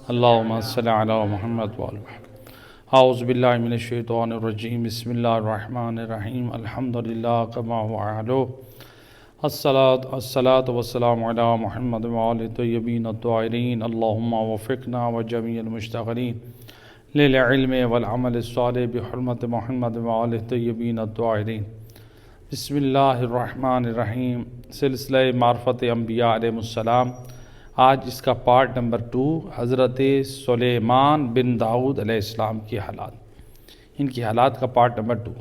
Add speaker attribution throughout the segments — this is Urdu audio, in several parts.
Speaker 1: اللہم صلی علی محمد وآل محمد۔ اعوذ باللہ من الشیطان الرجیم، بسم اللہ الرحمن الرحیم، الحمدللہ کما هو اہلہ، الصلاۃ والسلام علی محمد وآل الطیبین الطاہرین، اللہم وفقنا وجمیع المشتغلین للعلم والعمل الصالح بحرمت محمد وآل الطیبین الطاہرین۔ بسم اللہ الرحمن الرحیم، سلسلہ معرفت انبیاء علیہ السلام۔ آج اس کا پارٹ نمبر 2، حضرت سلیمان بن داؤد علیہ السلام کی حالات، ان کی حالات کا پارٹ نمبر 2۔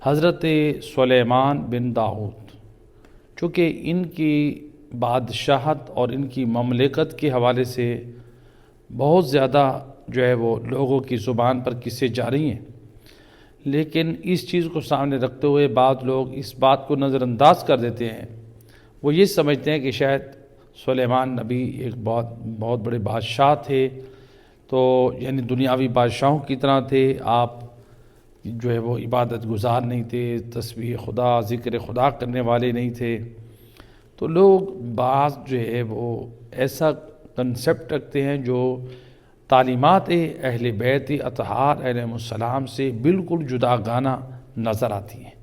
Speaker 1: حضرت سلیمان بن داؤد، چونکہ ان کی بادشاہت اور ان کی مملکت کے حوالے سے بہت زیادہ جو ہے وہ لوگوں کی زبان پر قصے جاری ہیں، لیکن اس چیز کو سامنے رکھتے ہوئے بعض لوگ اس بات کو نظر انداز کر دیتے ہیں۔ وہ یہ سمجھتے ہیں کہ شاید سلیمان نبی ایک بہت بڑے بادشاہ تھے، تو یعنی دنیاوی بادشاہوں کی طرح تھے، آپ جو ہے وہ عبادت گزار نہیں تھے، تسبیح خدا، ذکر خدا کرنے والے نہیں تھے۔ تو لوگ بعض جو ہے وہ ایسا کنسیپٹ رکھتے ہیں جو تعلیمات اہل بیت اطہار علیہ السلام سے بالکل جداگانہ نظر آتی ہیں۔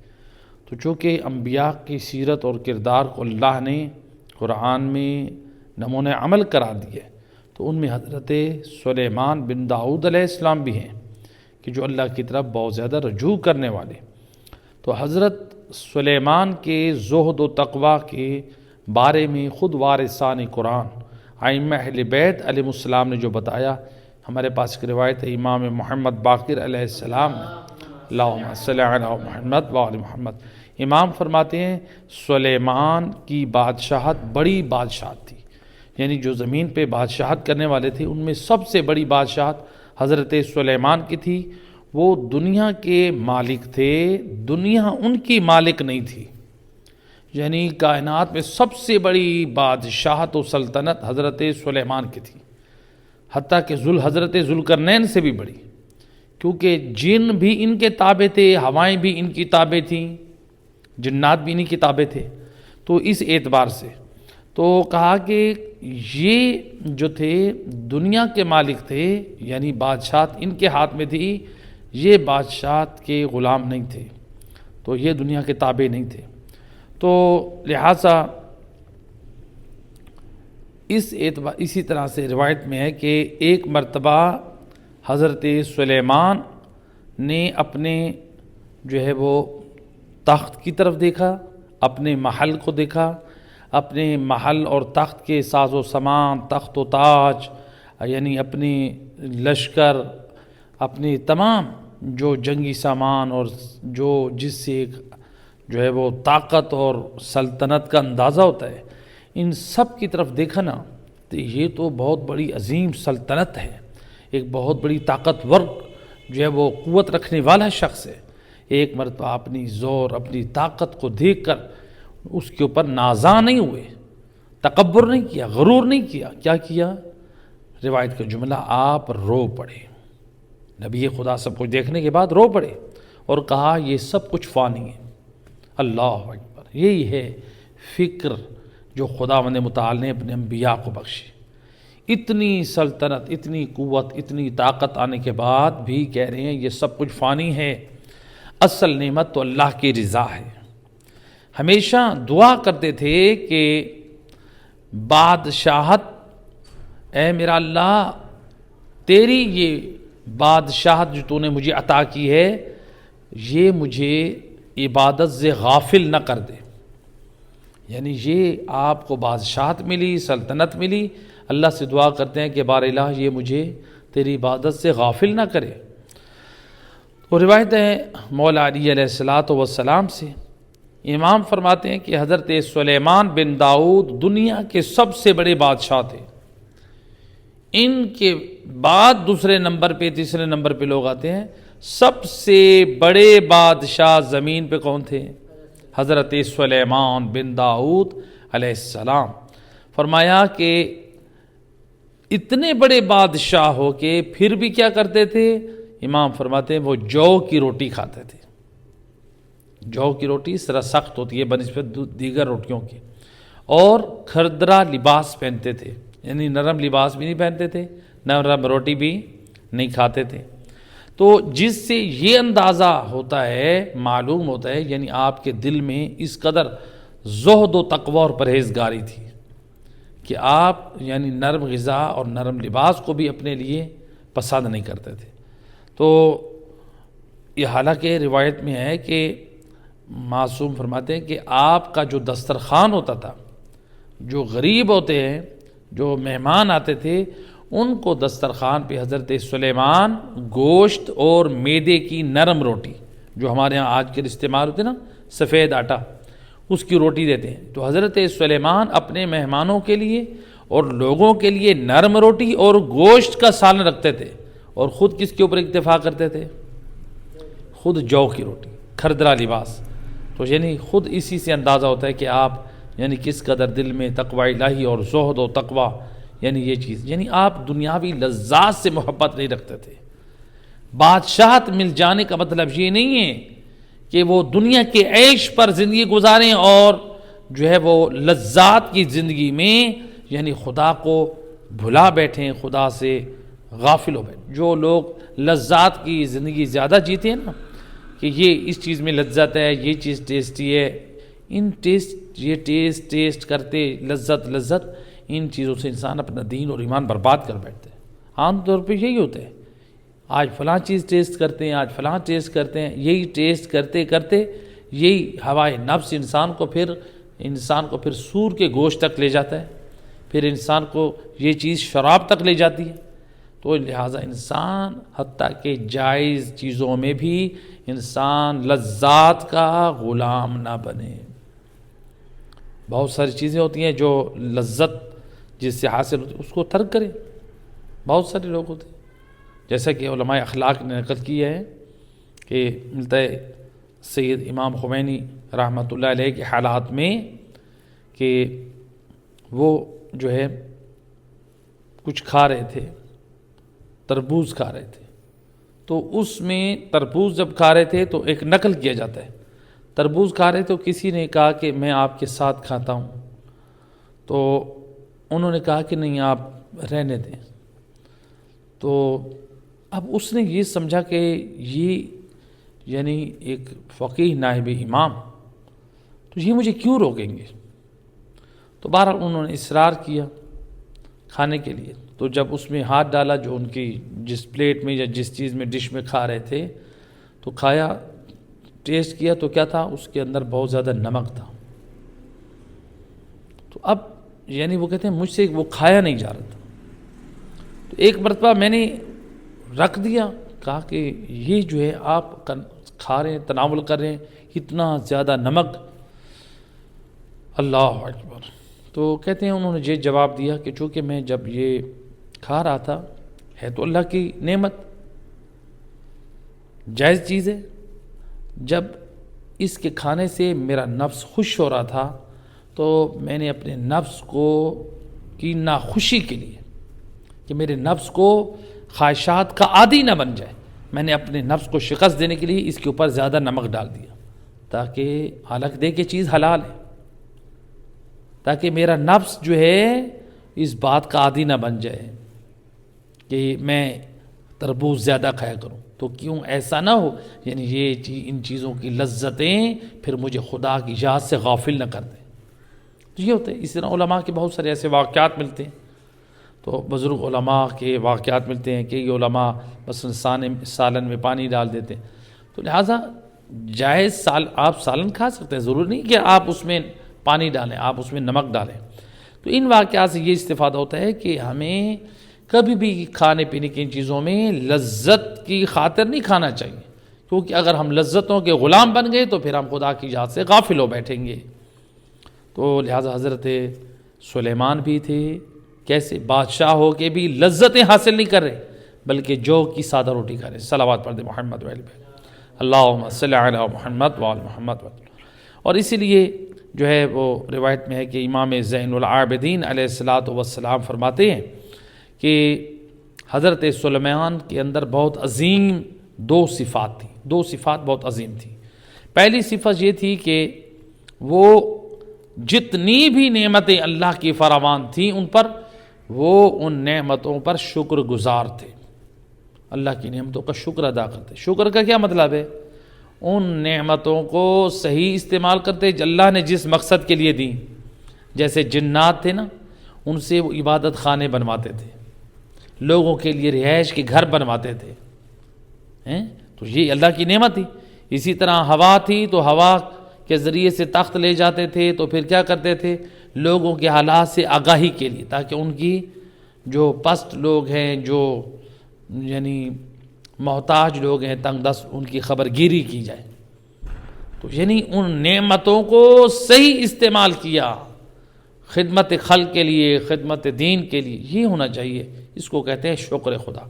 Speaker 1: تو چونکہ انبیاء کی سیرت اور کردار کو اللہ نے قرآن میں نمونہ عمل قرار دیا، تو ان میں حضرت سلیمان بن داؤد علیہ السلام بھی ہیں کہ جو اللہ کی طرف بہت زیادہ رجوع کرنے والے۔ تو حضرت سلیمان کے زہد و تقوی کے بارے میں خود وارثان قرآن ائمہ اہل بیت علیہ السلام نے جو بتایا، ہمارے پاس ایک روایت ہے امام محمد باقر علیہ السلام نے، اللہم صلی علی محمد وآل محمد، امام فرماتے ہیں سلیمان کی بادشاہت بڑی بادشاہت تھی، یعنی جو زمین پہ بادشاہت کرنے والے تھے ان میں سب سے بڑی بادشاہت حضرت سلیمان کی تھی۔ وہ دنیا کے مالک تھے، دنیا ان کی مالک نہیں تھی، یعنی کائنات میں سب سے بڑی بادشاہت و سلطنت حضرت سلیمان کی تھی، حتیٰ کہ حضرت ذوالقرنین سے بھی بڑی، کیونکہ جن بھی ان کے تابع تھے، ہوائیں بھی ان کی تابع تھیں، جنات بھی انہی کتابیں تھے۔ تو اس اعتبار سے تو کہا کہ یہ جو تھے دنیا کے مالک تھے، یعنی بادشاہت ان کے ہاتھ میں تھی، یہ بادشاہت کے غلام نہیں تھے، تو یہ دنیا کے تابع نہیں تھے۔ تو لہٰذا اسی طرح سے روایت میں ہے کہ ایک مرتبہ حضرت سلیمان نے اپنے جو ہے وہ تخت کی طرف دیکھا، اپنے محل کو دیکھا، اپنے محل اور تخت کے ساز و سامان، تخت و تاج، یعنی اپنی لشکر، اپنی تمام جو جنگی سامان اور جس سے ایک جو ہے وہ طاقت اور سلطنت کا اندازہ ہوتا ہے، ان سب کی طرف دیکھا نا، تو یہ تو بہت بڑی عظیم سلطنت ہے، ایک بہت بڑی طاقتور جو ہے وہ قوت رکھنے والا شخص ہے۔ ایک مرتبہ اپنی زور، اپنی طاقت کو دیکھ کر اس کے اوپر نازاں نہیں ہوئے، تکبر نہیں کیا، غرور نہیں کیا، کیا کیا؟ روایت کا جملہ، آپ رو پڑے، نبی خدا سب کچھ دیکھنے کے بعد رو پڑے اور کہا یہ سب کچھ فانی ہے۔ اللہ اکبر، یہی ہے فکر جو خداوند متعال نے اپنے انبیاء کو بخشی۔ اتنی سلطنت، اتنی قوت، اتنی طاقت آنے کے بعد بھی کہہ رہے ہیں یہ سب کچھ فانی ہے، اصل نعمت تو اللہ کی رضا ہے۔ ہمیشہ دعا کرتے تھے کہ بادشاہت، اے میرا اللہ، تیری یہ بادشاہت جو تو نے مجھے عطا کی ہے، یہ مجھے عبادت سے غافل نہ کر دے، یعنی یہ آپ کو بادشاہت ملی، سلطنت ملی، اللہ سے دعا کرتے ہیں کہ بار الہ یہ مجھے تیری عبادت سے غافل نہ کرے۔ وہ روایت ہے مولا علی علیہ السلام سے، امام فرماتے ہیں کہ حضرت سلیمان بن داؤد دنیا کے سب سے بڑے بادشاہ تھے، ان کے بعد دوسرے نمبر پہ، تیسرے نمبر پہ لوگ آتے ہیں۔ سب سے بڑے بادشاہ زمین پہ کون تھے؟ حضرت سلیمان بن داؤد علیہ السلام۔ فرمایا کہ اتنے بڑے بادشاہ ہو کے پھر بھی کیا کرتے تھے؟ امام فرماتے ہیں وہ جو کی روٹی کھاتے تھے۔ جو کی روٹی اس طرح سخت ہوتی ہے بنسبت دیگر روٹیوں کی، اور کھردرا لباس پہنتے تھے، یعنی نرم لباس بھی نہیں پہنتے تھے، نرم روٹی بھی نہیں کھاتے تھے۔ تو جس سے یہ اندازہ ہوتا ہے، معلوم ہوتا ہے، یعنی آپ کے دل میں اس قدر زہد و تقوی اور پرہیزگاری تھی کہ آپ یعنی نرم غذا اور نرم لباس کو بھی اپنے لیے پسند نہیں کرتے تھے۔ تو یہ حالانکہ روایت میں ہے کہ معصوم فرماتے ہیں کہ آپ کا جو دسترخوان ہوتا تھا، جو غریب ہوتے ہیں، جو مہمان آتے تھے، ان کو دسترخوان پہ حضرت سلیمان گوشت اور میدے کی نرم روٹی، جو ہمارے ہاں آج کل استعمال ہوتے ہیں نا، سفید آٹا، اس کی روٹی دیتے ہیں۔ تو حضرت سلیمان اپنے مہمانوں کے لیے اور لوگوں کے لیے نرم روٹی اور گوشت کا سالن رکھتے تھے، اور خود کس کے اوپر اکتفا کرتے تھے؟ خود جو کی روٹی، کھردرا لباس۔ تو یعنی خود اسی سے اندازہ ہوتا ہے کہ آپ یعنی کس قدر دل میں تقوی الہی اور زہد و تقوی، یعنی یہ چیز، یعنی آپ دنیاوی لذات سے محبت نہیں رکھتے تھے۔ بادشاہت مل جانے کا مطلب یہ نہیں ہے کہ وہ دنیا کے عیش پر زندگی گزاریں اور جو ہے وہ لذات کی زندگی میں یعنی خدا کو بھلا بیٹھیں، خدا سے غافل ہو بیٹھیں۔ جو لوگ لذات کی زندگی زیادہ جیتے ہیں نا، کہ یہ اس چیز میں لذت ہے، یہ چیز ٹیسٹی ہے، یہ ٹیسٹ کرتے لذت ان چیزوں سے انسان اپنا دین اور ایمان برباد کر بیٹھتے ہیں۔ عام طور پہ یہی ہوتا ہے، آج فلاں چیز ٹیسٹ کرتے ہیں، آج فلاں ٹیسٹ کرتے ہیں، یہی ٹیسٹ کرتے کرتے یہی ہوائے نفس انسان کو پھر سور کے گوشت تک لے جاتا ہے، پھر انسان کو یہ چیز شراب تک لے جاتی ہے۔ تو لہٰذا انسان حتیٰ کہ جائز چیزوں میں بھی انسان لذات کا غلام نہ بنے۔ بہت ساری چیزیں ہوتی ہیں جو لذت جس سے حاصل ہوتی ہے اس کو ترک کریں، بہت سارے لوگ ہوتے ہیں، جیسا کہ علماء اخلاق نے نقل کیا ہے کہ ملتا ہے سید امام خمینی رحمۃ اللہ علیہ کے حالات میں کہ وہ جو ہے کچھ کھا رہے تھے، تربوز کھا رہے تھے، تو اس میں تربوز جب کھا رہے تھے تو ایک نقل کیا جاتا ہے، تربوز کھا رہے تو کسی نے کہا کہ میں آپ کے ساتھ کھاتا ہوں، تو انہوں نے کہا کہ نہیں آپ رہنے دیں۔ تو اب اس نے یہ سمجھا کہ یہ یعنی ایک فقیہ نائب امام، تو یہ مجھے کیوں روکیں گے؟ تو بہرحال انہوں نے اصرار کیا کھانے کے لیے، تو جب اس میں ہاتھ ڈالا جو ان کی جس پلیٹ میں یا جس چیز میں ڈش میں کھا رہے تھے، تو کھایا، ٹیسٹ کیا تو کیا تھا؟ اس کے اندر بہت زیادہ نمک تھا۔ تو اب یعنی وہ کہتے ہیں مجھ سے وہ کھایا نہیں جا رہا تھا، تو ایک مرتبہ میں نے رکھ دیا، کہا کہ یہ جو ہے آپ کھا رہے ہیں، تناول کر رہے ہیں، اتنا زیادہ نمک، اللہ اکبر۔ تو کہتے ہیں انہوں نے یہ جواب دیا کہ چونکہ میں جب یہ کھا رہا تھا، ہے تو اللہ کی نعمت، جائز چیز ہے، جب اس کے کھانے سے میرا نفس خوش ہو رہا تھا تو میں نے اپنے نفس کو کی ناخوشی کے لیے کہ میرے نفس کو خواہشات کا عادی نہ بن جائے، میں نے اپنے نفس کو شکست دینے کے لیے اس کے اوپر زیادہ نمک ڈال دیا، تاکہ حالانکہ دیکھیں چیز حلال ہے، تاکہ میرا نفس جو ہے اس بات کا عادی نہ بن جائے کہ میں تربوز زیادہ کھایا کروں، تو کیوں ایسا نہ ہو یعنی یہ ان چیزوں کی لذتیں پھر مجھے خدا کی یاد سے غافل نہ کر دیں۔ تو یہ ہوتا ہے۔ اس طرح علماء کے بہت سارے ایسے واقعات ملتے ہیں، تو بزرگ علماء کے واقعات ملتے ہیں کہ یہ علماء مثلا سالن میں پانی ڈال دیتے ہیں، تو لہٰذا جائز آپ سالن کھا سکتے ہیں، ضرور نہیں کہ آپ اس میں پانی ڈالیں، آپ اس میں نمک ڈالیں۔ تو ان واقعات سے یہ استفادہ ہوتا ہے کہ ہمیں کبھی بھی کھانے پینے کی ان چیزوں میں لذت کی خاطر نہیں کھانا چاہیے، کیونکہ اگر ہم لذتوں کے غلام بن گئے تو پھر ہم خدا کی یاد سے غافل ہو بیٹھیں گے۔ تو لہٰذا حضرت سلیمان بھی تھے، کیسے بادشاہ ہو کے بھی لذتیں حاصل نہیں کر رہے بلکہ جو کی سادہ روٹی کھا رہے۔ صلوات پڑھ دے محمد وعلی اللہم صلی علی محمد وعلی محمد۔ اور اسی لیے جو ہے وہ روایت میں ہے کہ امام زین العابدین علیہ السلام فرماتے ہیں کہ حضرت سلیمان کے اندر بہت عظیم دو صفات تھیں، دو صفات بہت عظیم تھیں۔ پہلی صفت یہ تھی کہ وہ جتنی بھی نعمتیں اللہ کی فراوان تھیں ان پر وہ ان نعمتوں پر شکر گزار تھے، اللہ کی نعمتوں کا شکر ادا کرتے۔ شکر کا کیا مطلب ہے؟ ان نعمتوں کو صحیح استعمال کرتے جو اللہ نے جس مقصد کے لیے دیں۔ جیسے جنات تھے نا، ان سے وہ عبادت خانے بنواتے تھے، لوگوں کے لیے رہائش کے گھر بنواتے تھے، تو یہ اللہ کی نعمت تھی۔ اسی طرح ہوا تھی تو ہوا کے ذریعے سے تخت لے جاتے تھے، تو پھر کیا کرتے تھے؟ لوگوں کے حالات سے آگاہی کے لیے، تاکہ ان کی جو پست لوگ ہیں، جو یعنی محتاج لوگ ہیں، تنگ دست، ان کی خبر گیری کی جائے۔ تو یعنی ان نعمتوں کو صحیح استعمال کیا، خدمت خلق کے لیے، خدمت دین کے لیے، یہ ہونا چاہیے۔ اس کو کہتے ہیں شکر خدا۔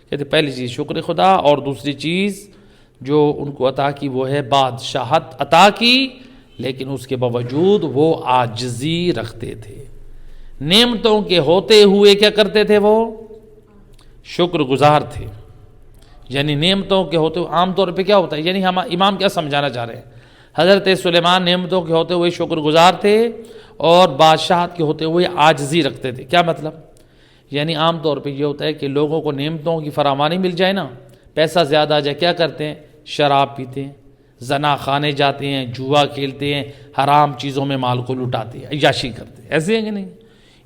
Speaker 1: کہتے ہیں پہلی چیز شکر خدا، اور دوسری چیز جو ان کو عطا کی وہ ہے بادشاہت عطا کی، لیکن اس کے باوجود وہ عاجزی رکھتے تھے۔ نعمتوں کے ہوتے ہوئے کیا کرتے تھے؟ وہ شکر گزار تھے۔ یعنی نعمتوں کے ہوتے ہوئے عام طور پہ کیا ہوتا ہے؟ یعنی ہم امام کیا سمجھانا چاہ رہے ہیں؟ حضرت سلیمان نعمتوں کے ہوتے ہوئے شکر گزار تھے، اور بادشاہت کے ہوتے ہوئے عاجزی رکھتے تھے۔ کیا مطلب؟ یعنی عام طور پہ یہ ہوتا ہے کہ لوگوں کو نعمتوں کی فراوانی مل جائے نا، پیسہ زیادہ آ جائے، کیا کرتے ہیں؟ شراب پیتے ہیں، زنا خانے جاتے ہیں، جوا کھیلتے ہیں، حرام چیزوں میں مال کو لٹاتے ہیں، عیاشی کرتے ہیں۔ ایسے ہیں کہ نہیں؟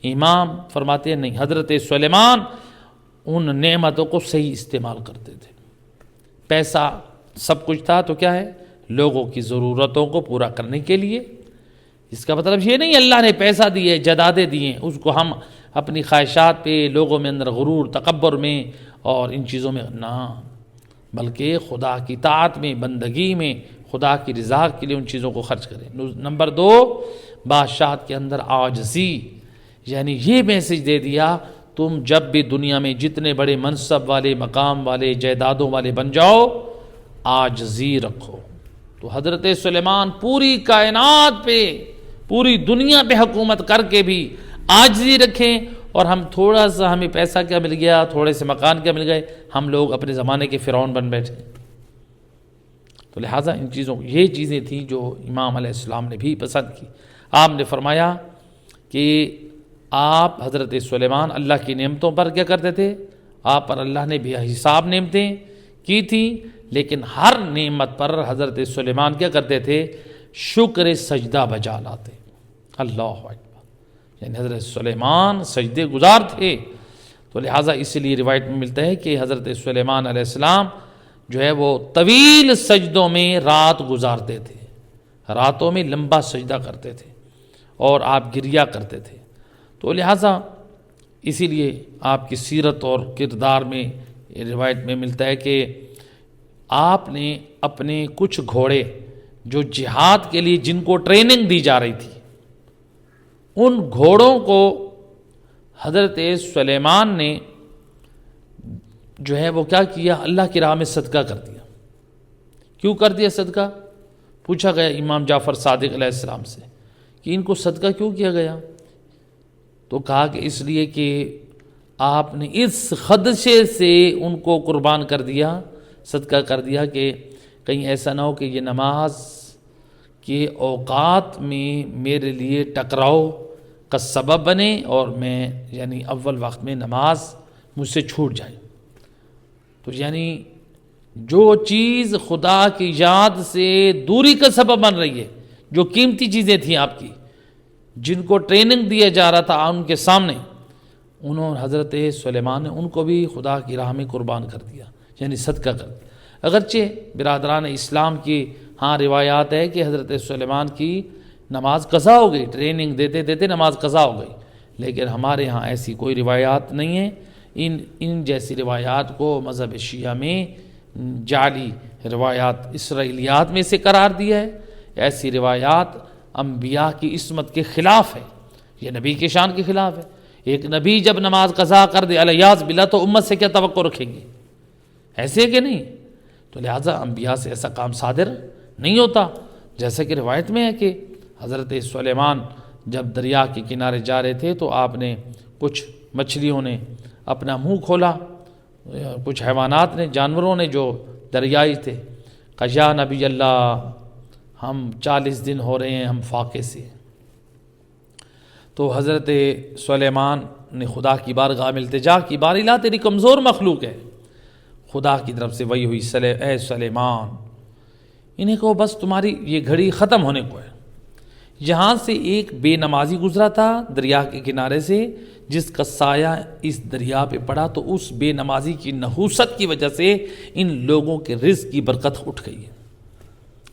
Speaker 1: امام فرماتے ہیں نہیں، حضرت سلیمان ان نعمتوں کو صحیح استعمال کرتے تھے۔ پیسہ سب کچھ تھا تو کیا ہے؟ لوگوں کی ضرورتوں کو پورا کرنے کے لیے۔ اس کا مطلب یہ نہیں اللہ نے پیسہ دیے، جدادیں دیے، اس کو ہم اپنی خواہشات پہ، لوگوں میں اندر غرور، تکبر میں اور ان چیزوں میں نہ، بلکہ خدا کی طاعت میں، بندگی میں، خدا کی رضا کے لیے ان چیزوں کو خرچ کریں۔ نمبر 2، بادشاہت کے اندر عاجزی، یعنی یہ میسج دے دیا تم جب بھی دنیا میں جتنے بڑے منصب والے، مقام والے، جائیدادوں والے بن جاؤ، عاجزی رکھو۔ تو حضرت سلیمان پوری کائنات پہ، پوری دنیا پہ حکومت کر کے بھی عاجزی رکھیں، اور ہم تھوڑا سا ہمیں پیسہ کیا مل گیا، تھوڑے سے مکان کیا مل گئے، ہم لوگ اپنے زمانے کے فرعون بن بیٹھے۔ تو لہٰذا ان چیزوں، یہ چیزیں تھیں جو امام علیہ السلام نے بھی پسند کی۔ آپ نے فرمایا کہ آپ حضرت سلیمان اللہ کی نعمتوں پر کیا کرتے تھے؟ آپ پر اللہ نے بے حساب نعمتیں کی تھیں، لیکن ہر نعمت پر حضرت سلیمان کیا کرتے تھے؟ شکر سجدہ بجا لاتے۔ اللہ اکبر، یعنی حضرت سلیمان سجدے گزار تھے۔ تو لہٰذا اس لیے روایت میں ملتا ہے کہ حضرت سلیمان علیہ السلام جو ہے وہ طویل سجدوں میں رات گزارتے تھے، راتوں میں لمبا سجدہ کرتے تھے، اور آپ گریا کرتے تھے۔ تو لہٰذا اسی لیے آپ کی سیرت اور کردار میں روایت میں ملتا ہے کہ آپ نے اپنے کچھ گھوڑے جو جہاد کے لیے جن کو ٹریننگ دی جا رہی تھی، ان گھوڑوں کو حضرت سلیمان نے جو ہے وہ کیا کیا؟ اللہ کی راہ میں صدقہ کر دیا۔ کیوں کر دیا صدقہ؟ پوچھا گیا امام جعفر صادق علیہ السلام سے کہ ان کو صدقہ کیوں کیا گیا؟ تو کہا کہ اس لیے کہ آپ نے اس خدشے سے ان کو قربان کر دیا، صدقہ کر دیا، کہ کہیں ایسا نہ ہو کہ یہ نماز کے اوقات میں میرے لیے ٹکراؤ کا سبب بنے، اور میں یعنی اول وقت میں نماز مجھ سے چھوٹ جائے۔ تو یعنی جو چیز خدا کی یاد سے دوری کا سبب بن رہی ہے، جو قیمتی چیزیں تھیں آپ کی، جن کو ٹریننگ دیا جا رہا تھا ان کے سامنے، انہوں نے حضرت سلیمان نے ان کو بھی خدا کی راہ میں قربان کر دیا، یعنی صدقہ کر دیا۔ اگرچہ برادران اسلام کی روایات ہے کہ حضرت سلیمان کی نماز قضا ہو گئی، ٹریننگ دیتے دیتے نماز قضا ہو گئی، لیکن ہمارے ہاں ایسی کوئی روایات نہیں ہے۔ ان جیسی روایات کو مذہب شیعہ میں جعلی روایات، اسرائیلیات میں سے قرار دیا ہے۔ ایسی روایات انبیاء کی عصمت کے خلاف ہے، یہ نبی کی شان کے خلاف ہے۔ ایک نبی جب نماز قضا کر دے الیاذ باللہ، تو امت سے کیا توقع رکھیں گے؟ ایسے کہ نہیں؟ تو لہٰذا انبیاء سے ایسا کام صادر نہیں ہوتا۔ جیسا کہ روایت میں ہے کہ حضرت سلیمان جب دریا کے کنارے جا رہے تھے تو آپ نے کچھ مچھلیوں نے اپنا منہ کھولا، کچھ حیوانات نے، جانوروں نے جو دریائی تھے، کہا یا نبی اللہ، ہم 40 دن ہو رہے ہیں ہم فاقے سے۔ تو حضرت سلیمان نے خدا کی بارگاہ میں التجا کی، بار الہ تیری کمزور مخلوق ہے، خدا کی طرف سے وحی ہوئی، اے سلیمان انہیں کہو بس تمہاری یہ گھڑی ختم ہونے کو ہے۔ یہاں سے ایک بے نمازی گزرا تھا دریا کے کنارے سے، جس کا سایہ اس دریا پہ پڑا تو اس بے نمازی کی نحوست کی وجہ سے ان لوگوں کے رزق کی برکت اٹھ گئی ہے،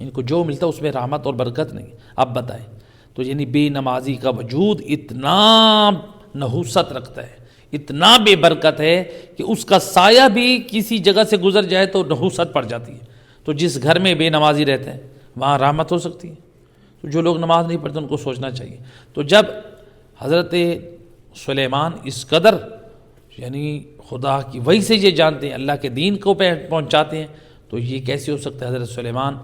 Speaker 1: ان کو جو ملتا اس میں رحمت اور برکت نہیں۔ اب بتائیں تو یعنی بے نمازی کا وجود اتنا نحوست رکھتا ہے، اتنا بے برکت ہے کہ اس کا سایہ بھی کسی جگہ سے گزر جائے تو نحوست پڑ جاتی ہے۔ تو جس گھر میں بے نمازی رہتے ہیں وہاں رحمت ہو سکتی ہے، تو جو لوگ نماز نہیں پڑھتے ان کو سوچنا چاہیے۔ تو جب حضرت سلیمان اس قدر یعنی خدا کی وحی سے یہ جانتے ہیں، اللہ کے دین کو پہنچاتے ہیں، تو یہ کیسے ہو سکتا ہے حضرت سلیمان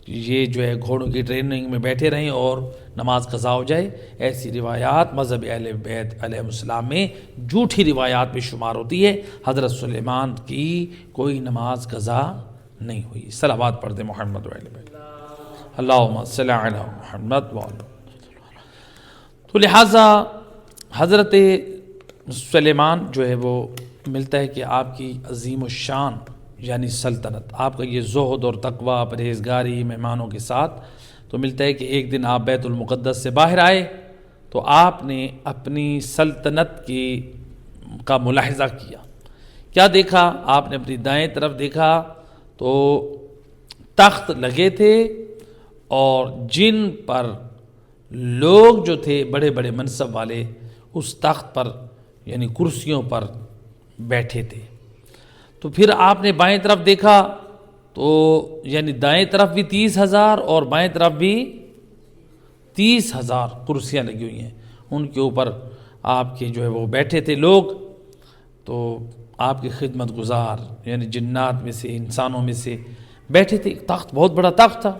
Speaker 1: یہ جو ہے گھوڑوں کی ٹریننگ میں بیٹھے رہیں اور نماز قضا ہو جائے؟ ایسی روایات مذہب اہل بیت علیہ السلام میں جھوٹی روایات میں شمار ہوتی ہے۔ حضرت سلیمان کی کوئی نماز قضا نہیں ہوئی۔ صلوات پڑھ دیں محمد و اہل بیت، اللہم صلی علی محمد و علی۔ تو لہٰذا حضرت سلیمان جو ہے وہ ملتا ہے کہ آپ کی عظیم الشان یعنی سلطنت، آپ کا یہ زہد اور تقوی، پرہیزگاری مہمانوں کے ساتھ، تو ملتا ہے کہ ایک دن آپ بیت المقدس سے باہر آئے تو آپ نے اپنی سلطنت کا ملاحظہ کیا۔ کیا دیکھا؟ آپ نے اپنی دائیں طرف دیکھا تو تخت لگے تھے اور جن پر لوگ جو تھے بڑے بڑے منصب والے اس تخت پر یعنی کرسیوں پر بیٹھے تھے۔ تو پھر آپ نے بائیں طرف دیکھا تو یعنی دائیں طرف بھی 30,000 اور بائیں طرف بھی 30,000 کرسیاں لگی ہوئی ہیں، ان کے اوپر آپ کے جو ہے وہ بیٹھے تھے لوگ۔ تو آپ کے خدمت گزار یعنی جنات میں سے انسانوں میں سے بیٹھے تھے، تخت بہت بڑا تخت تھا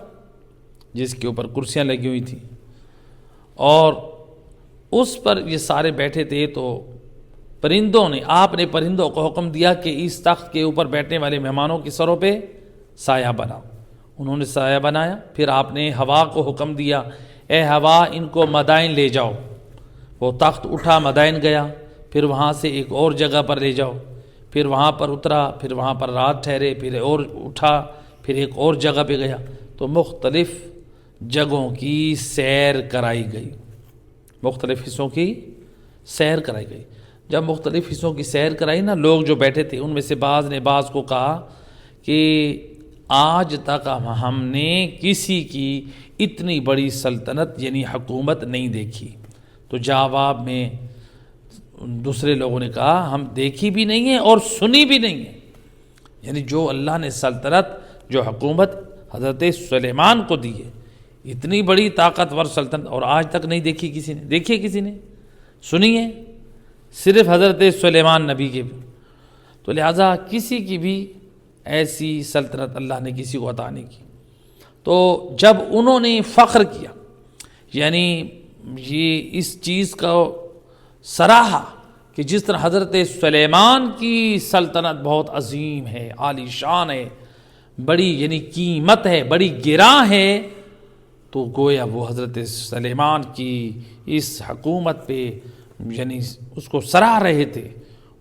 Speaker 1: جس کے اوپر کرسیاں لگی ہوئی تھیں، اور اس پر یہ سارے بیٹھے تھے۔ تو پرندوں نے، آپ نے پرندوں کو حکم دیا کہ اس تخت کے اوپر بیٹھنے والے مہمانوں کے سروں پہ سایہ بناؤ۔ انہوں نے سایہ بنایا۔ پھر آپ نے ہوا کو حکم دیا، اے ہوا ان کو مدائن لے جاؤ۔ وہ تخت اٹھا، مدائن گیا، پھر وہاں سے ایک اور جگہ پر لے جاؤ، پھر وہاں پر اترا، پھر وہاں پر رات ٹھہرے، پھر اور اٹھا، پھر ایک اور جگہ پہ گیا۔ تو مختلف جگہوں کی سیر کرائی گئی، مختلف حصوں کی سیر کرائی گئی۔ جب مختلف حصوں کی سیر کرائی نا، لوگ جو بیٹھے تھے ان میں سے بعض نے بعض کو کہا کہ آج تک ہم نے کسی کی اتنی بڑی سلطنت یعنی حکومت نہیں دیکھی۔ تو جواب میں دوسرے لوگوں نے کہا ہم دیکھی بھی نہیں ہے اور سنی بھی نہیں ہے، یعنی جو اللہ نے سلطنت، جو حکومت حضرت سلیمان کو دی ہے، اتنی بڑی طاقتور سلطنت، اور آج تک نہیں دیکھی کسی نے۔ دیکھی ہے کسی نے؟ سنی ہے؟ صرف حضرت سلیمان نبی کے بھی۔ تو لہٰذا کسی کی بھی ایسی سلطنت اللہ نے کسی کو عطا نہیں کی۔ تو جب انہوں نے فخر کیا، یعنی یہ اس چیز کا سراہا کہ جس طرح حضرت سلیمان کی سلطنت بہت عظیم ہے، عالی شان ہے، بڑی یعنی قیمت ہے، بڑی گراں ہے، تو گویا وہ حضرت سلیمان کی اس حکومت پہ یعنی اس کو سراہ رہے تھے،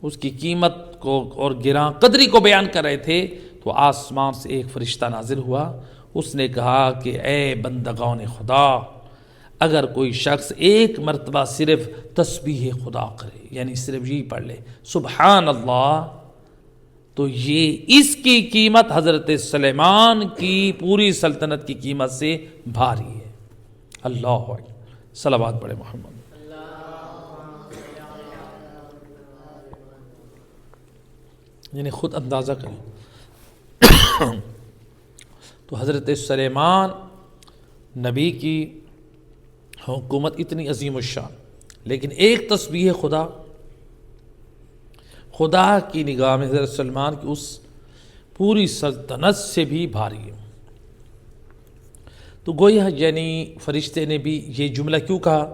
Speaker 1: اس کی قیمت کو اور گراں قدری کو بیان کر رہے تھے۔ تو آسمان سے ایک فرشتہ نازل ہوا، اس نے کہا کہ اے بندگان خدا، اگر کوئی شخص ایک مرتبہ صرف تسبیح خدا کرے، یعنی صرف یہی پڑھ لے سبحان اللہ، تو یہ اس کی قیمت حضرت سلیمان کی پوری سلطنت کی قیمت سے بھاری ہے۔ اللہ اکبر، صلوات پڑھے محمد۔ یعنی خود اندازہ کریں تو حضرت سلیمان نبی کی حکومت اتنی عظیم الشان، لیکن ایک تسبیح خدا کی نگاہ میں حضرت سلیمان کی اس پوری سلطنت سے بھی بھاری ہے۔ تو گویا یعنی فرشتے نے بھی یہ جملہ کیوں کہا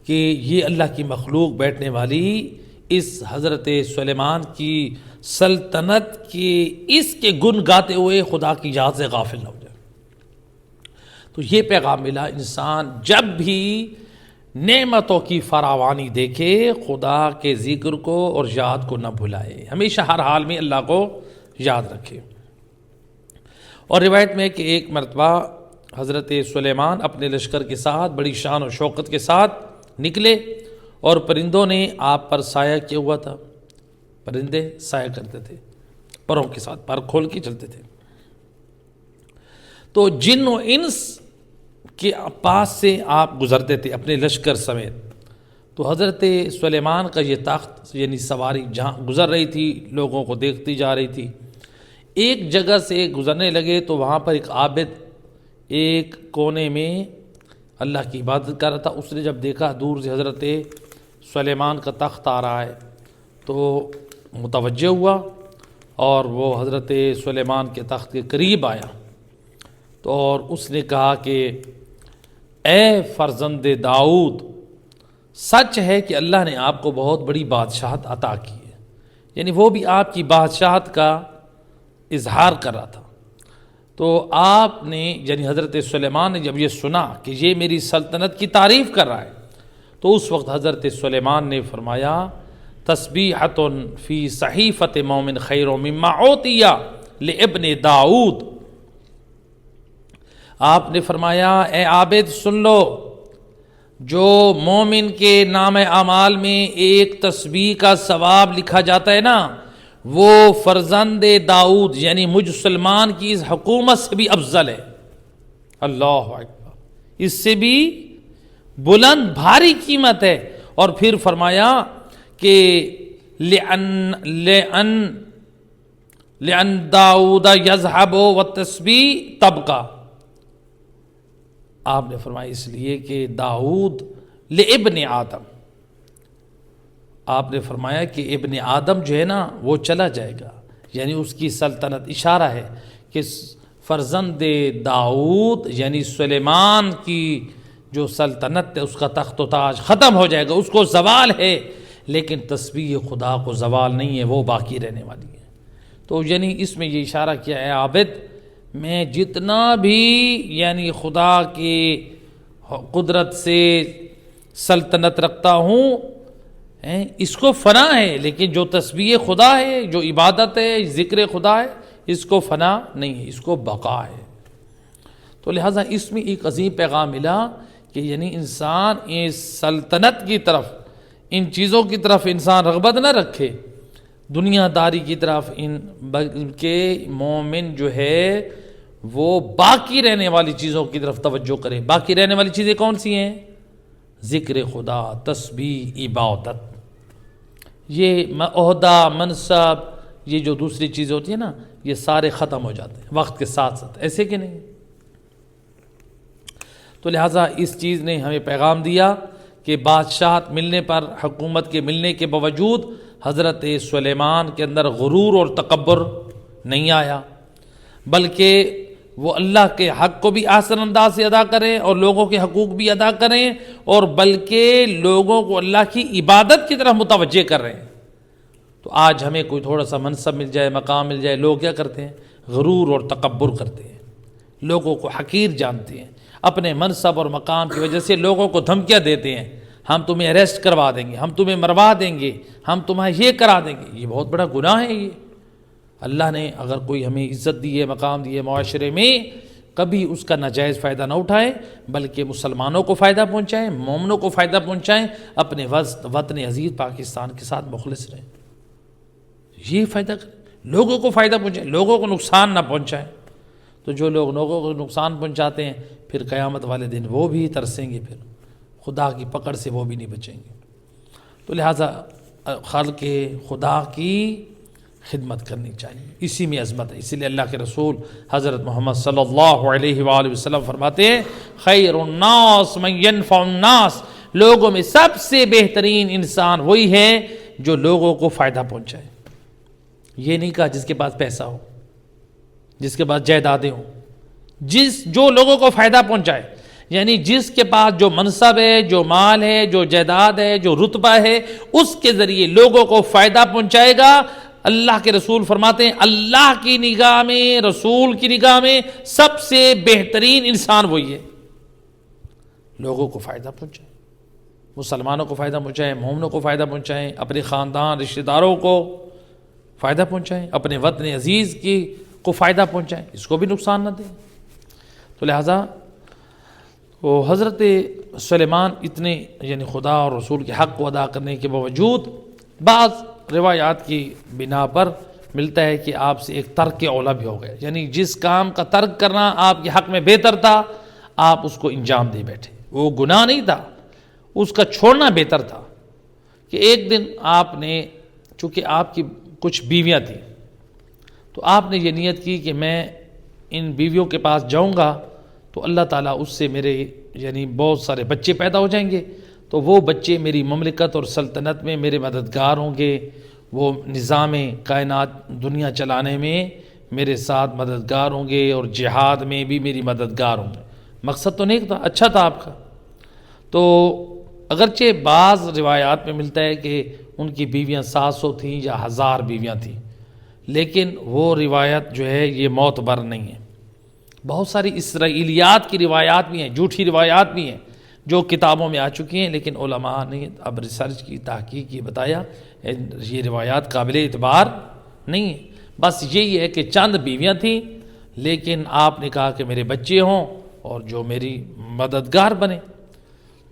Speaker 1: کہ یہ اللہ کی مخلوق بیٹھنے والی اس حضرت سلیمان کی سلطنت کی اس کے گن گاتے ہوئے خدا کی یاد سے غافل نہ ہو جائے۔ تو یہ پیغام ملا، انسان جب بھی نعمتوں کی فراوانی دیکھے، خدا کے ذکر کو اور یاد کو نہ بھلائے، ہمیشہ ہر حال میں اللہ کو یاد رکھے۔ اور روایت میں کہ ایک مرتبہ حضرت سلیمان اپنے لشکر کے ساتھ بڑی شان و شوقت کے ساتھ نکلے اور پرندوں نے آپ پر سایہ کیا ہوا تھا۔ پرندے سایہ کرتے تھے پروں کے ساتھ، پر کھول کے چلتے تھے۔ تو جن و انس کے پاس سے آپ گزرتے تھے اپنے لشکر سمیت۔ تو حضرت سلیمان کا یہ تخت یعنی سواری جہاں گزر رہی تھی، لوگوں کو دیکھتی جا رہی تھی۔ ایک جگہ سے گزرنے لگے تو وہاں پر ایک عابد ایک کونے میں اللہ کی عبادت کر رہا تھا۔ اس نے جب دیکھا دور سے حضرت سلیمان کا تخت آ رہا ہے تو متوجہ ہوا اور وہ حضرت سلیمان کے تخت کے قریب آیا تو اور اس نے کہا کہ اے فرزند داؤد، سچ ہے کہ اللہ نے آپ کو بہت بڑی بادشاہت عطا کی ہے، یعنی وہ بھی آپ کی بادشاہت کا اظہار کر رہا تھا۔ تو آپ نے یعنی حضرت سلیمان نے جب یہ سنا کہ یہ میری سلطنت کی تعریف کر رہا ہے تو اس وقت حضرت سلیمان نے فرمایا تسبیحۃ فی صحیفۃ مومن خیر مما اوتیہ لابن داؤد۔ آپ نے فرمایا اے عابد سن لو، جو مومن کے نام اعمال میں ایک تسبیح کا ثواب لکھا جاتا ہے نا، وہ فرزند داؤد یعنی مجھ سلمان کی اس حکومت سے بھی افضل ہے۔ اللہ اکبر، اس سے بھی بلند بھاری قیمت ہے۔ اور پھر فرمایا کہ لأن داؤد یذهب والتسبیح تبقى۔ آپ نے فرمایا اس لیے کہ داؤد لابن آدم، آپ نے فرمایا کہ ابن آدم جو ہے نا وہ چلا جائے گا، یعنی اس کی سلطنت، اشارہ ہے کہ فرزند داؤد یعنی سلیمان کی جو سلطنت ہے اس کا تخت و تاج ختم ہو جائے گا، اس کو زوال ہے، لیکن تسبیح خدا کو زوال نہیں ہے، وہ باقی رہنے والی ہے۔ تو یعنی اس میں یہ اشارہ کیا ہے عابد، میں جتنا بھی یعنی خدا کی قدرت سے سلطنت رکھتا ہوں اس کو فنا ہے، لیکن جو تسبیح خدا ہے، جو عبادت ہے، ذکر خدا ہے، اس کو فنا نہیں ہے، اس کو بقا ہے۔ تو لہٰذا اس میں ایک عظیم پیغام ملا کہ یعنی انسان اس سلطنت کی طرف، ان چیزوں کی طرف انسان رغبت نہ رکھے، دنیا داری کی طرف، بلکہ مومن جو ہے وہ باقی رہنے والی چیزوں کی طرف توجہ کرے۔ باقی رہنے والی چیزیں کون سی ہیں؟ ذکر خدا، تسبیح، عبادت۔ یہ عہدہ، منصب، یہ جو دوسری چیزیں ہوتی ہیں نا، یہ سارے ختم ہو جاتے ہیں وقت کے ساتھ ساتھ، ایسے کہ نہیں؟ تو لہٰذا اس چیز نے ہمیں پیغام دیا کہ بادشاہت ملنے پر، حکومت کے ملنے کے باوجود حضرت سلیمان کے اندر غرور اور تکبر نہیں آیا، بلکہ وہ اللہ کے حق کو بھی آسان انداز سے ادا کریں اور لوگوں کے حقوق بھی ادا کریں، اور بلکہ لوگوں کو اللہ کی عبادت کی طرف متوجہ کر رہے ہیں۔ تو آج ہمیں کوئی تھوڑا سا منصب مل جائے، مقام مل جائے، لوگ کیا کرتے ہیں؟ غرور اور تکبر کرتے ہیں، لوگوں کو حقیر جانتے ہیں، اپنے منصب اور مقام کی وجہ سے لوگوں کو دھمکیاں دیتے ہیں، ہم تمہیں اریسٹ کروا دیں گے، ہم تمہیں مروا دیں گے، ہم تمہیں یہ کرا دیں گے۔ یہ بہت بڑا گناہ ہے۔ یہ اللہ نے اگر کوئی ہمیں عزت دی ہے، مقام دی ہے معاشرے میں، کبھی اس کا ناجائز فائدہ نہ اٹھائیں، بلکہ مسلمانوں کو فائدہ پہنچائیں، مومنوں کو فائدہ پہنچائیں، اپنے وطن عزیز پاکستان کے ساتھ مخلص رہیں۔ یہ فائدہ کریں، لوگوں کو فائدہ پہنچائیں، لوگوں کو نقصان نہ پہنچائیں۔ تو جو لوگ لوگوں کو نقصان پہنچاتے ہیں، پھر قیامت والے دن وہ بھی ترسیں گے، پھر خدا کی پکڑ سے وہ بھی نہیں بچیں گے۔ تو لہٰذا خلق خدا کی خدمت کرنی چاہیے، اسی میں عظمت ہے۔ اسی لیے اللہ کے رسول حضرت محمد صلی اللہ علیہ وآلہ وسلم فرماتے ہیں خیر الناس من ینفع الناس، لوگوں میں سب سے بہترین انسان وہی ہے جو لوگوں کو فائدہ پہنچائے۔ یہ نہیں کہا جس کے پاس پیسہ ہو، جس کے پاس جائیدادیں ہوں، جو لوگوں کو فائدہ پہنچائے، یعنی جس کے پاس جو منصب ہے، جو مال ہے، جو جائیداد ہے، جو رتبہ ہے، اس کے ذریعے لوگوں کو فائدہ پہنچائے گا۔ اللہ کے رسول فرماتے ہیں اللہ کی نگاہ میں، رسول کی نگاہ میں سب سے بہترین انسان وہی ہے لوگوں کو فائدہ پہنچائے۔ مسلمانوں کو فائدہ پہنچائیں، مومنوں کو فائدہ پہنچائیں، اپنے خاندان رشتہ داروں کو فائدہ پہنچائیں، اپنے وطن عزیز کو فائدہ پہنچائیں، اس کو بھی نقصان نہ دیں۔ تو لہٰذا وہ حضرت سلیمان اتنے یعنی خدا اور رسول کے حق کو ادا کرنے کے باوجود بعض روایات کی بنا پر ملتا ہے کہ آپ سے ایک ترک اولا بھی ہو گیا، یعنی جس کام کا ترک کرنا آپ کے حق میں بہتر تھا آپ اس کو انجام دے بیٹھے۔ وہ گناہ نہیں تھا، اس کا چھوڑنا بہتر تھا۔ کہ ایک دن آپ نے، چونکہ آپ کی کچھ بیویاں تھیں، تو آپ نے یہ نیت کی کہ میں ان بیویوں کے پاس جاؤں گا تو اللہ تعالیٰ اس سے میرے یعنی بہت سارے بچے پیدا ہو جائیں گے، تو وہ بچے میری مملکت اور سلطنت میں میرے مددگار ہوں گے، وہ نظام کائنات دنیا چلانے میں میرے ساتھ مددگار ہوں گے، اور جہاد میں بھی میری مددگار ہوں گے۔ مقصد تو نیک تھا، اچھا تھا آپ کا۔ تو اگرچہ بعض روایات میں ملتا ہے کہ ان کی بیویاں 700 تھیں یا 1000 بیویاں تھیں، لیکن وہ روایت جو ہے یہ معتبر نہیں ہے۔ بہت ساری اسرائیلیات کی روایات بھی ہیں، جھوٹی روایات بھی ہیں جو کتابوں میں آ چکی ہیں، لیکن علماء نے اب ریسرچ کی، تحقیق کی، بتایا یہ روایات قابل اعتبار نہیں ہیں۔ بس یہی ہے کہ چند بیویاں تھیں، لیکن آپ نے کہا کہ میرے بچے ہوں اور جو میری مددگار بنے۔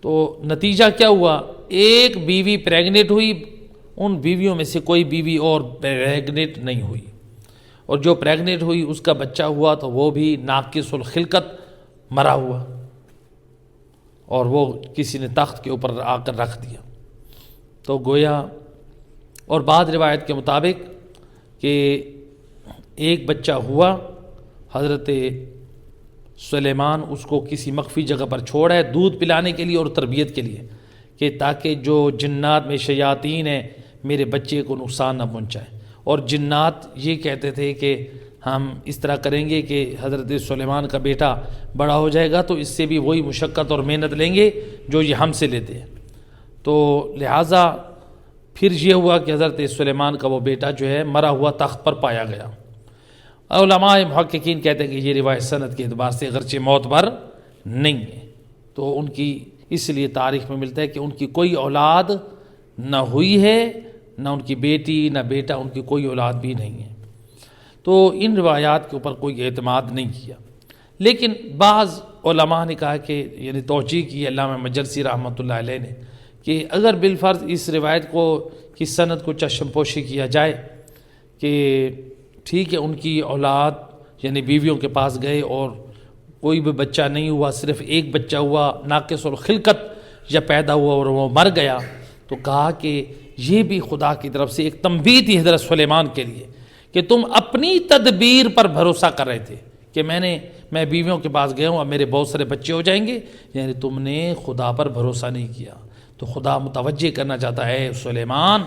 Speaker 1: تو نتیجہ کیا ہوا؟ ایک بیوی پریگنیٹ ہوئی، ان بیویوں میں سے کوئی بیوی اور پریگنیٹ نہیں ہوئی، اور جو پریگنیٹ ہوئی اس کا بچہ ہوا تو وہ بھی ناقص الخلقت مرا ہوا، اور وہ کسی نے تخت کے اوپر آ کر رکھ دیا۔ تو گویا، اور بعض روایت کے مطابق کہ ایک بچہ ہوا، حضرت سلیمان اس کو کسی مخفی جگہ پر چھوڑا ہے دودھ پلانے کے لیے اور تربیت کے لیے، کہ تاکہ جو جنات میں شیاطین ہیں میرے بچے کو نقصان نہ پہنچائیں۔ اور جنات یہ کہتے تھے کہ ہم اس طرح کریں گے کہ حضرت سلیمان کا بیٹا بڑا ہو جائے گا تو اس سے بھی وہی مشقت اور محنت لیں گے جو یہ ہم سے لیتے ہیں۔ تو لہٰذا پھر یہ ہوا کہ حضرت سلیمان کا وہ بیٹا جو ہے مرا ہوا تخت پر پایا گیا۔ علماء محققین کہتے ہیں کہ یہ روایت سند کے اعتبار سے اگرچہ معتبر نہیں ہے، تو ان کی اس لیے تاریخ میں ملتا ہے کہ ان کی کوئی اولاد نہ ہوئی ہے، نہ ان کی بیٹی نہ بیٹا، ان کی کوئی اولاد بھی نہیں ہے۔ تو ان روایات کے اوپر کوئی اعتماد نہیں کیا، لیکن بعض علماء نے کہا کہ یعنی توجیہ کی علامہ مجلسی رحمۃ اللہ علیہ نے کہ اگر بالفرض اس روایت کو کی سند کو چشم پوشی کیا جائے کہ ٹھیک ہے ان کی اولاد یعنی بیویوں کے پاس گئے اور کوئی بھی بچہ نہیں ہوا، صرف ایک بچہ ہوا ناقص الخلقت یا پیدا ہوا اور وہ مر گیا، تو کہا کہ یہ بھی خدا کی طرف سے ایک تنبیہ تھی حضرت سلیمان کے لیے کہ تم اپنی تدبیر پر بھروسہ کر رہے تھے کہ میں بیویوں کے پاس گیا ہوں اب میرے بہت سارے بچے ہو جائیں گے، یعنی تم نے خدا پر بھروسہ نہیں کیا۔ تو خدا متوجہ کرنا چاہتا ہے سلیمان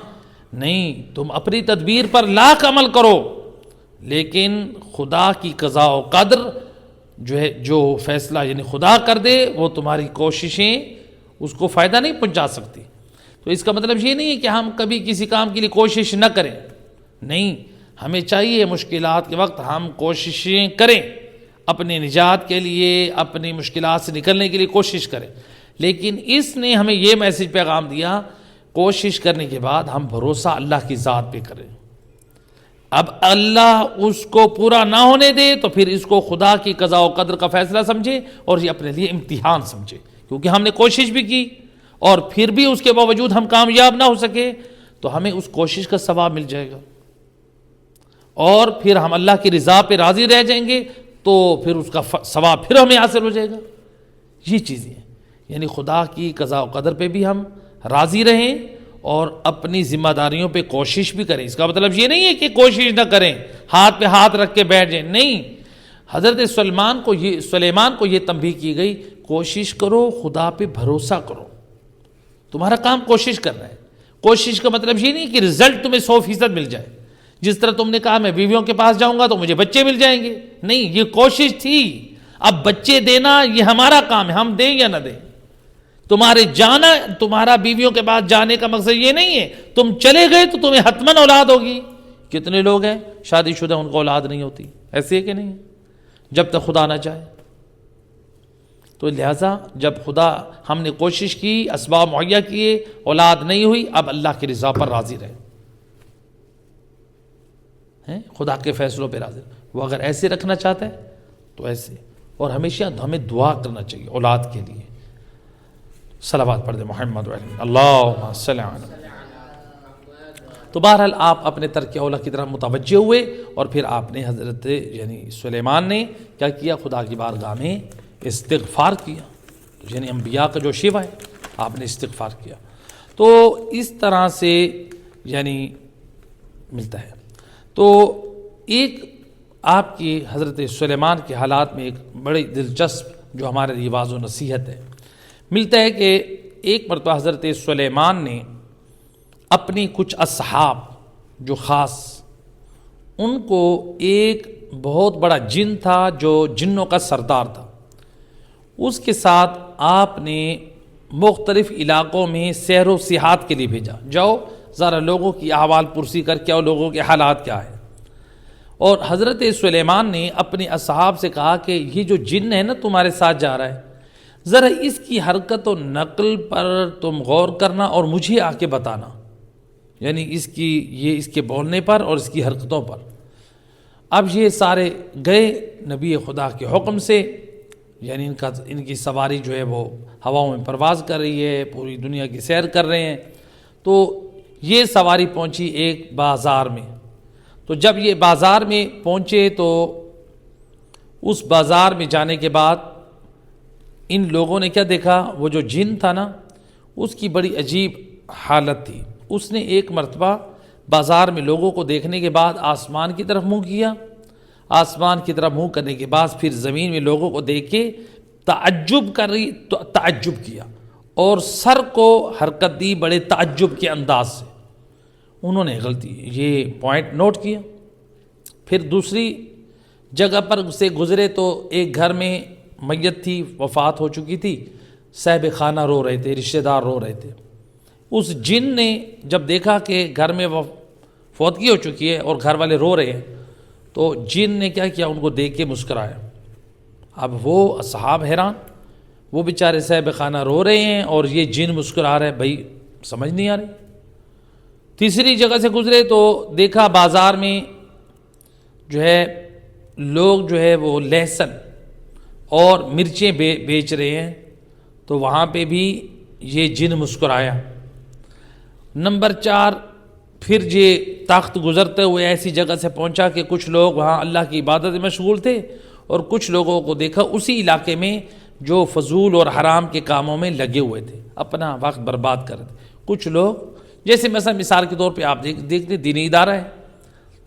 Speaker 1: نہیں، تم اپنی تدبیر پر لاکھ عمل کرو، لیکن خدا کی قضاء و قدر جو ہے جو فیصلہ یعنی خدا کر دے وہ تمہاری کوششیں اس کو فائدہ نہیں پہنچا سکتی۔ تو اس کا مطلب یہ نہیں ہے کہ ہم کبھی کسی کام کے لیے کوشش نہ کریں، نہیں، ہمیں چاہیے مشکلات کے وقت ہم کوششیں کریں، اپنی نجات کے لیے اپنی مشکلات سے نکلنے کے لیے کوشش کریں، لیکن اس نے ہمیں یہ میسج پیغام دیا کوشش کرنے کے بعد ہم بھروسہ اللہ کی ذات پہ کریں۔ اب اللہ اس کو پورا نہ ہونے دے تو پھر اس کو خدا کی قضاء و قدر کا فیصلہ سمجھے اور یہ اپنے لیے امتحان سمجھے، کیونکہ ہم نے کوشش بھی کی اور پھر بھی اس کے باوجود ہم کامیاب نہ ہو سکے تو ہمیں اس کوشش کا ثواب مل جائے گا، اور پھر ہم اللہ کی رضا پہ راضی رہ جائیں گے تو پھر اس کا ثواب پھر ہمیں حاصل ہو جائے گا۔ یہ چیزیں ہیں، یعنی خدا کی قضاء و قدر پہ بھی ہم راضی رہیں اور اپنی ذمہ داریوں پہ کوشش بھی کریں۔ اس کا مطلب یہ نہیں ہے کہ کوشش نہ کریں، ہاتھ پہ ہاتھ رکھ کے بیٹھ جائیں، نہیں۔ حضرت سلیمان کو یہ تنبیہ کی گئی کوشش کرو، خدا پہ بھروسہ کرو، تمہارا کام کوشش کرنا ہے۔ کوشش کا مطلب یہ نہیں کہ رزلٹ تمہیں 100% مل جائے، جس طرح تم نے کہا میں بیویوں کے پاس جاؤں گا تو مجھے بچے مل جائیں گے، نہیں، یہ کوشش تھی۔ اب بچے دینا یہ ہمارا کام ہے، ہم دیں یا نہ دیں۔ تمہارا بیویوں کے پاس جانے کا مقصد یہ نہیں ہے تم چلے گئے تو تمہیں حتماً اولاد ہوگی۔ کتنے لوگ ہیں شادی شدہ ان کو اولاد نہیں ہوتی، ایسے ہے کہ نہیں؟ جب تک خدا نہ چاہے۔
Speaker 2: تو لہٰذا جب خدا ہم نے کوشش کی، اسباب مہیا کیے، اولاد نہیں ہوئی، اب اللہ کی رضا پر راضی رہے، خدا کے فیصلوں پہ راضی رہے۔ وہ اگر ایسے رکھنا چاہتا ہے تو ایسے، اور ہمیشہ ہمیں دعا کرنا چاہیے اولاد کے لیے۔ صلوات پڑھ دیں محمد علیہ اللہم صلی علی۔ تو بہرحال آپ اپنے ترک اولا کی طرف متوجہ ہوئے، اور پھر آپ نے حضرت یعنی سلیمان نے کیا کیا؟ خدا کی بارگاہ میں استغفار کیا، یعنی انبیاء کا جو شیوا ہے آپ نے استغفار کیا۔ تو اس طرح سے یعنی ملتا ہے۔ تو ایک آپ کی حضرت سلیمان کے حالات میں ایک بڑی دلچسپ جو ہمارے لیے واعظ و نصیحت ہے، ملتا ہے کہ ایک مرتبہ حضرت سلیمان نے اپنی کچھ اصحاب جو خاص، ان کو ایک بہت بڑا جن تھا جو جنوں کا سردار تھا، اس کے ساتھ آپ نے مختلف علاقوں میں سیر و سیاحت کے لیے بھیجا، جاؤ ذرا لوگوں کی احوال پرسی کر کے آؤ، لوگوں کے حالات کیا ہیں۔ اور حضرت سلیمان نے اپنے اصحاب سے کہا کہ یہ جو جن ہے نا تمہارے ساتھ جا رہا ہے، ذرا اس کی حرکت و نقل پر تم غور کرنا اور مجھے آ کے بتانا، یعنی اس کے بولنے پر اور اس کی حرکتوں پر۔ اب یہ سارے گئے نبی خدا کے حکم سے، یعنی ان کی سواری جو ہے وہ ہواؤں میں پرواز کر رہی ہے، پوری دنیا کی سیر کر رہے ہیں۔ تو یہ سواری پہنچی ایک بازار میں، تو جب یہ بازار میں پہنچے تو اس بازار میں جانے کے بعد ان لوگوں نے کیا دیکھا؟ وہ جو جن تھا نا اس کی بڑی عجیب حالت تھی۔ اس نے ایک مرتبہ بازار میں لوگوں کو دیکھنے کے بعد آسمان کی طرف منہ کیا، آسمان کی طرف منہ کرنے کے بعد پھر زمین میں لوگوں کو دیکھ کے تعجب کیا اور سر کو حرکت دی بڑے تعجب کے انداز سے۔ انہوں نے غلطی یہ پوائنٹ نوٹ کیا۔ پھر دوسری جگہ پر سے گزرے تو ایک گھر میں میت تھی، وفات ہو چکی تھی، صاحب خانہ رو رہے تھے، رشتہ دار رو رہے تھے۔ اس جن نے جب دیکھا کہ گھر میں فوتگی ہو چکی ہے اور گھر والے رو رہے ہیں، تو جن نے کیا کیا؟ ان کو دیکھ کے مسکرایا۔ اب وہ اصحاب حیران، وہ بیچارے صاحب خانہ رو رہے ہیں اور یہ جن مسکرا رہے ہیں، بھائی سمجھ نہیں آ رہی۔ تیسری جگہ سے گزرے تو دیکھا بازار میں جو ہے لوگ جو ہے وہ لہسن اور مرچیں بیچ رہے ہیں، تو وہاں پہ بھی یہ جن مسکرایا۔ نمبر 4، پھر یہ تخت گزرتے ہوئے ایسی جگہ سے پہنچا کہ کچھ لوگ وہاں اللہ کی عبادت میں مشغول تھے، اور کچھ لوگوں کو دیکھا اسی علاقے میں جو فضول اور حرام کے کاموں میں لگے ہوئے تھے، اپنا وقت برباد کر رہے تھے۔ کچھ لوگ جیسے مثال کے طور پہ آپ دیکھتے دینی ادارہ ہے،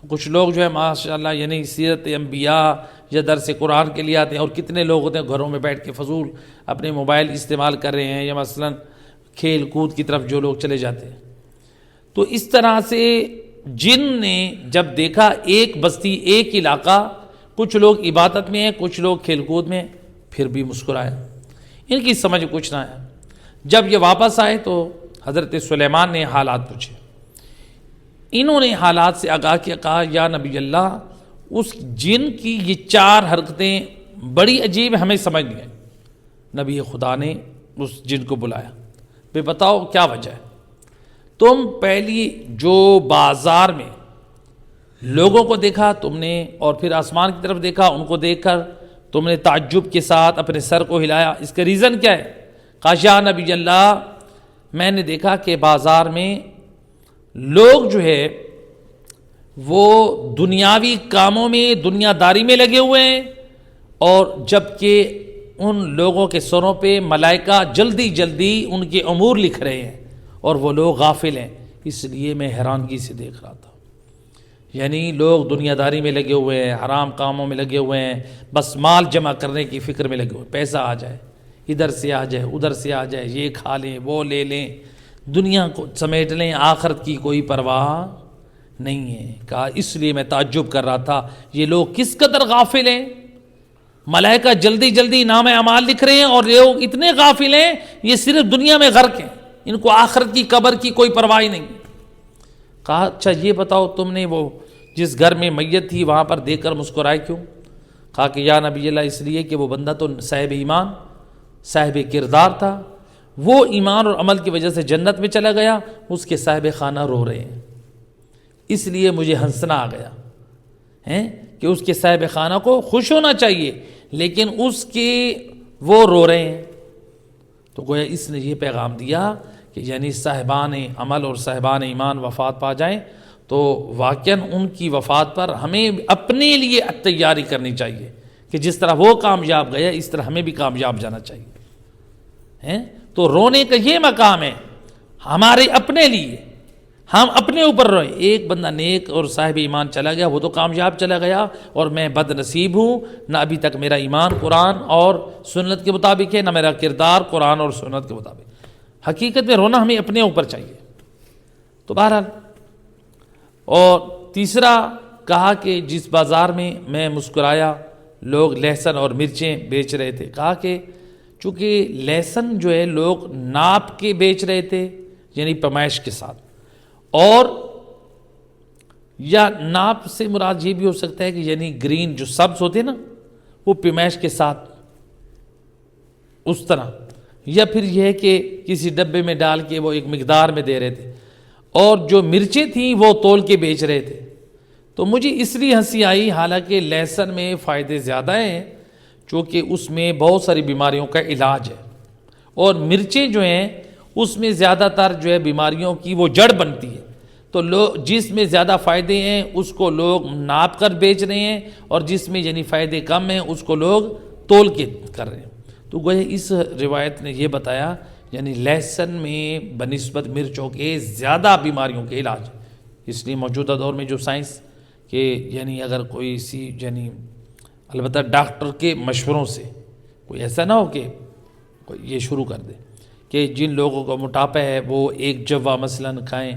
Speaker 2: کچھ لوگ جو ہے ماشاءاللہ یعنی سیرت انبیاء یا درس قرآن کے لیے آتے ہیں، اور کتنے لوگ ہوتے ہیں گھروں میں بیٹھ کے فضول اپنے موبائل استعمال کر رہے ہیں، یا مثلا کھیل کود کی طرف جو لوگ چلے جاتے ہیں۔ تو اس طرح سے جن نے جب دیکھا ایک بستی، ایک علاقہ، کچھ لوگ عبادت میں ہیں، کچھ لوگ کھیل کود میں، پھر بھی مسکرایا، ان کی سمجھ کچھ نہ آیا۔ جب یہ واپس آئے تو حضرت سلیمان نے حالات پوچھے، انہوں نے حالات سے آگاہ کیا، کہا یا نبی اللہ اس جن کی یہ 4 حرکتیں بڑی عجیب ہمیں سمجھ نہیں آئی۔ نبی خدا نے اس جن کو بلایا، بے بتاؤ کیا وجہ ہے؟ تم پہلی جو بازار میں لوگوں کو دیکھا تم نے، اور پھر آسمان کی طرف دیکھا، ان کو دیکھ کر تم نے تعجب کے ساتھ اپنے سر کو ہلایا، اس کا ریزن کیا ہے؟ کہا یا نبی اللہ میں نے دیکھا کہ بازار میں لوگ جو ہے وہ دنیاوی کاموں میں، دنیا داری میں لگے ہوئے ہیں، اور جبکہ ان لوگوں کے سروں پہ ملائکہ جلدی جلدی ان کے امور لکھ رہے ہیں، اور وہ لوگ غافل ہیں۔ اس لیے میں حیرانگی سے دیکھ رہا تھا، یعنی لوگ دنیا داری میں لگے ہوئے ہیں، حرام کاموں میں لگے ہوئے ہیں، بس مال جمع کرنے کی فکر میں لگے ہوئے، پیسہ آ جائے، ادھر سے آ جائے، ادھر سے آ جائے، یہ کھا لیں، وہ لے لیں، دنیا کو سمیٹ لیں، آخرت کی کوئی پرواہ نہیں ہے۔ کہا اس لیے میں تعجب کر رہا تھا یہ لوگ کس قدر غافل ہیں، ملائکہ جلدی جلدی نام اعمال لکھ رہے ہیں، اور لوگ اتنے غافل ہیں یہ صرف دنیا میں غرق ہیں، ان کو آخرت کی قبر کی کوئی پرواہ نہیں۔ کہا اچھا یہ بتاؤ تم نے وہ جس گھر میں میت تھی وہاں پر دیکھ کر مسکرائے کیوں؟ کہا کہ یا نبی اللہ اس لیے کہ وہ بندہ تو صاحب ایمان صاحب کردار تھا، وہ ایمان اور عمل کی وجہ سے جنت میں چلا گیا، اس کے صاحب خانہ رو رہے ہیں، اس لیے مجھے ہنسنا آ گیا ہیں کہ اس کے صاحب خانہ کو خوش ہونا چاہیے لیکن اس کے وہ رو رہے ہیں۔ تو گویا اس نے یہ پیغام دیا کہ یعنی صاحبان عمل اور صاحبان ایمان وفات پا جائیں تو واقعاً ان کی وفات پر ہمیں اپنے لیے تیاری کرنی چاہیے کہ جس طرح وہ کامیاب گیا اس طرح ہمیں بھی کامیاب جانا چاہیے۔ تو رونے کا یہ مقام ہے ہمارے اپنے لیے، ہم اپنے اوپر روئیں۔ ایک بندہ نیک اور صاحب ایمان چلا گیا، وہ تو کامیاب چلا گیا، اور میں بد نصیب ہوں، نہ ابھی تک میرا ایمان قرآن اور سنت کے مطابق ہے، نہ میرا کردار قرآن اور سنت کے مطابق۔ حقیقت میں رونا ہمیں اپنے اوپر چاہیے۔ تو بہرحال، اور تیسرا کہا کہ جس بازار میں مسکرایا، لوگ لہسن اور مرچیں بیچ رہے تھے، کہا کہ چونکہ لہسن جو ہے لوگ ناپ کے بیچ رہے تھے یعنی پیمائش کے ساتھ، اور یا ناپ سے مراد یہ بھی ہو سکتا ہے کہ یعنی گرین جو سبز ہوتے نا وہ پیمائش کے ساتھ اس طرح، یا پھر یہ ہے کہ کسی ڈبے میں ڈال کے وہ ایک مقدار میں دے رہے تھے، اور جو مرچیں تھیں وہ تول کے بیچ رہے تھے۔ تو مجھے اس لیے ہنسی آئی، حالانکہ لہسن میں فائدے زیادہ ہیں چونکہ اس میں بہت ساری بیماریوں کا علاج ہے، اور مرچیں جو ہیں اس میں زیادہ تر جو ہے بیماریوں کی وہ جڑ بنتی ہے، تو جس میں زیادہ فائدے ہیں اس کو لوگ ناپ کر بیچ رہے ہیں، اور جس میں یعنی فائدے کم ہیں اس کو لوگ تول کے کر رہے ہیں۔ تو گویا اس روایت نے یہ بتایا یعنی لہسن میں بنسبت مرچوں کے زیادہ بیماریوں کے علاج، اس لیے موجودہ دور میں جو سائنس کہ یعنی اگر کوئی سی یعنی البتہ ڈاکٹر کے مشوروں سے، کوئی ایسا نہ ہو کہ کوئی یہ شروع کر دے کہ جن لوگوں کا موٹاپا ہے وہ ایک جوا مثلاً کھائیں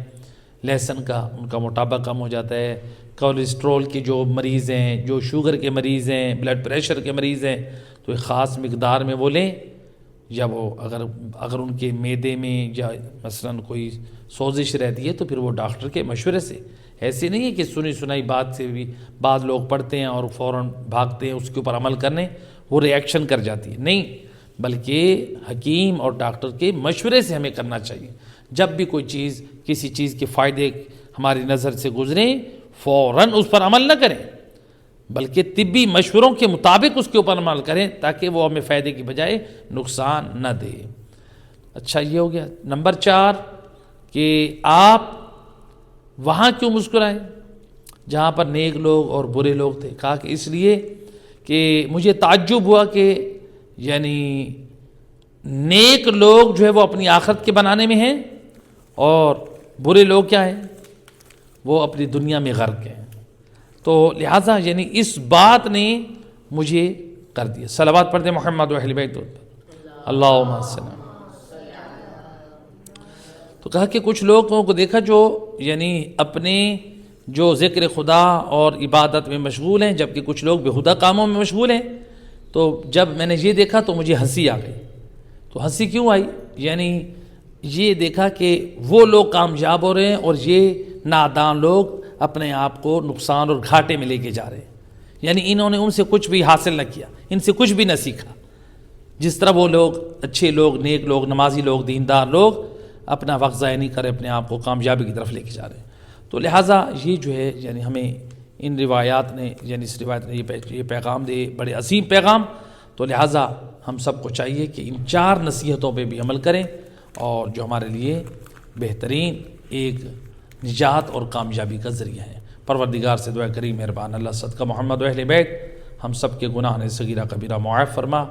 Speaker 2: لہسن کا، ان کا موٹاپا کم ہو جاتا ہے۔ کولیسٹرول کے جو مریض ہیں، جو شوگر کے مریض ہیں، بلڈ پریشر کے مریض ہیں، تو ایک خاص مقدار میں وہ لیں، یا وہ اگر ان کے معدے میں یا مثلاً کوئی سوزش رہتی ہے تو پھر وہ ڈاکٹر کے مشورے سے، ایسے نہیں ہے کہ سنی سنائی بات سے بھی بعض لوگ پڑھتے ہیں اور فوراً بھاگتے ہیں اس کے اوپر عمل کرنے، وہ ری ایکشن کر جاتی ہے، نہیں، بلکہ حکیم اور ڈاکٹر کے مشورے سے ہمیں کرنا چاہیے۔ جب بھی کوئی چیز، کسی چیز کے فائدے ہماری نظر سے گزریں فوراً اس پر عمل نہ کریں، بلکہ طبی مشوروں کے مطابق اس کے اوپر عمل کریں تاکہ وہ ہمیں فائدے کی بجائے نقصان نہ دے۔ اچھا، یہ ہو گیا۔ نمبر 4 کہ آپ وہاں کیوں مسکرائیں جہاں پر نیک لوگ اور برے لوگ تھے؟ کہا کہ اس لیے کہ مجھے تعجب ہوا کہ یعنی نیک لوگ جو ہے وہ اپنی آخرت کے بنانے میں ہیں، اور برے لوگ کیا ہیں؟ وہ اپنی دنیا میں غرق ہیں۔ تو لہٰذا یعنی اس بات نے مجھے کر دیا۔ صلوات پڑھتے محمد و اہل بیت اللہم صلی اللہ۔ تو کہا کہ کچھ لوگوں کو دیکھا جو یعنی اپنے جو ذکر خدا اور عبادت میں مشغول ہیں، جبکہ کچھ لوگ بےہودہ کاموں میں مشغول ہیں۔ تو جب میں نے یہ دیکھا تو مجھے ہنسی آ گئی۔ تو ہنسی کیوں آئی؟ یعنی یہ دیکھا کہ وہ لوگ کامیاب ہو رہے ہیں اور یہ نادان لوگ اپنے آپ کو نقصان اور گھاٹے میں لے کے جا رہے ہیں، یعنی انہوں نے ان سے کچھ بھی حاصل نہ کیا، ان سے کچھ بھی نہ سیکھا۔ جس طرح وہ لوگ اچھے لوگ، نیک لوگ، نمازی لوگ، دیندار لوگ اپنا وقت ضائع نہیں کرے، اپنے آپ کو کامیابی کی طرف لے کے جا رہے ہیں۔ تو لہٰذا یہ جو ہے یعنی ہمیں ان روایات نے، یعنی اس روایت نے یہ پیغام دے، بڑے عظیم پیغام۔ تو لہٰذا ہم سب کو چاہیے کہ ان 4 نصیحتوں پہ بھی عمل کریں، اور جو ہمارے لیے بہترین ایک نجات اور کامیابی کا ذریعہ ہے۔ پروردگار سے دعا کری، مہربان اللہ، صدقہ محمد و اہل بیت ہم سب کے گناہ صغیرہ کبیرہ معاف فرما۔